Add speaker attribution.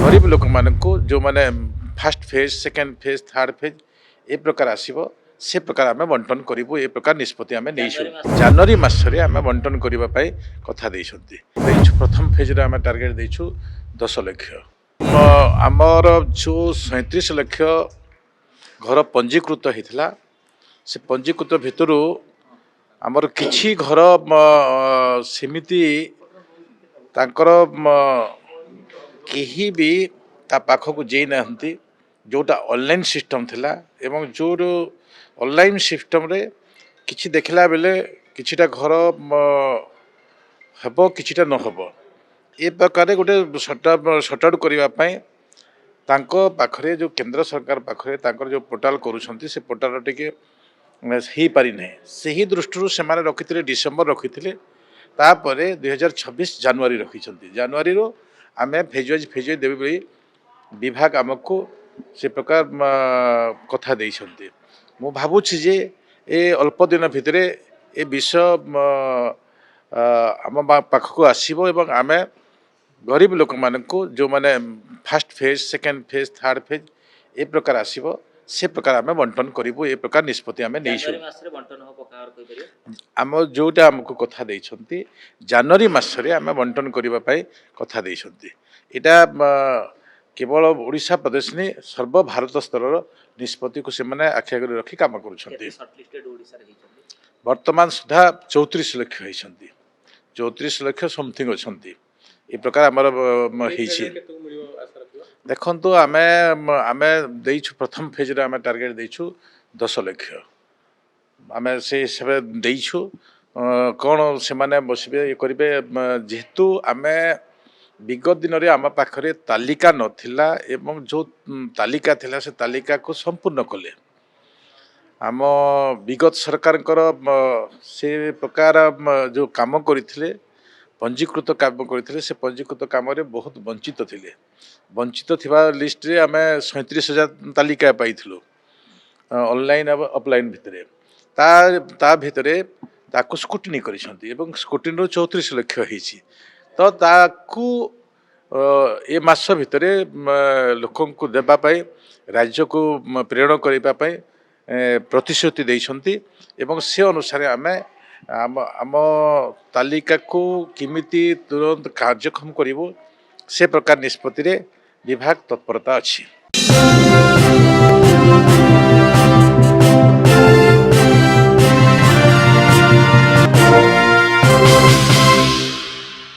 Speaker 1: गरीब लोक मानक जो मैंने fast phase second phase third phase A प्रकार आसो से प्रकार आम बंटन करूँ ए प्रकार निष्पत्ति आम नहीं जनवरी मसरे आम बंटन करने कथा प्रथम फेज आम टार्गेट देचु 10 लाख आमर जो 37 लाख घर पंजीकृत होता से पंजीकृत भितर आमर किछि घर सेमिति तांकर केही भी ता पाखक जाई नाहंती जोटा ऑनलाइन सिस्टम थिला एवं जो ऑनलाइन सिस्टम रे किछि देखला बेले किछिटा घर हबो किछिटा न हबो ए प्रकार गोटे सॉर्ट आउट करबा पई तांको पाखरे जो केंद्र सरकार पाखरे तांकर जो पोर्टाल करूछंती से पोर्टाल टिके ही पारि नै सही दृष्टि से माने रखिथिले डिसेंबर रखिथिले तापरे 2026 जनवरी रखिछंती जनवरी रो आमे फेज देबे बली विभाग आमको से प्रकार कथा देइछंती मु भाबुछि जे ए अल्प दिन भितरे ए विषय आम पाखको आसीबो एवं आमे गरीब लोक मानक जो मैंने fast phase second phase third phase A प्रकार आसीबो से प्रकार आम बंटन करूँ ए प्रकार निष्पत्ति आम नहीं आम जोटा आमको कथा देइछंती जनवरी मसरे आम बंटन करने कथा देइछंती एटा केवल ओडिशा प्रदेश नहीं सर्व भारत स्तर निष्पत्ति को सेमाने आखि आगे रखी काम करुछंती वर्तमान सुधा 34 लाख होइछंती 34 लाख समथिंग अछंती ए प्रकार आमर देखो आमे आमे देइछु प्रथम फेज रे आमे टार्गेट देइछु 10 लाख आमे से हिसाब देइछु कौन से माने बसबे करिवे जेहेतु आमे विगत दिन रे आम पाखरे तालिका नथिला एवं जो तालिका थिला से तालिका को संपूर्ण कले आम विगत सरकार से प्रकार जो काम करथिले पंजीकृत काम करथिले से पंजीकृत काम रे बहुत वंचित थिले वंचित थिबा लिस्ट रे आमे 37,000 तालिका पाइथिलु ऑनलाइन और ऑफलाइन भितरे ता भितरे ताकु स्क्रूटिनी करिसंती एवं स्क्रूटिनी रो 34 लाख हिची तो ताकु ए मास भितरे लोकन को देबा पाई राज्य को प्रेरण करबा पाई प्रतिश्रुति देइसंती एवं से अनुसार आमे आम तालिका को किमिति तुरंत कार्यक्षम करिवो से प्रकार निष्पत्ति रे विभाग तत्परता अछि।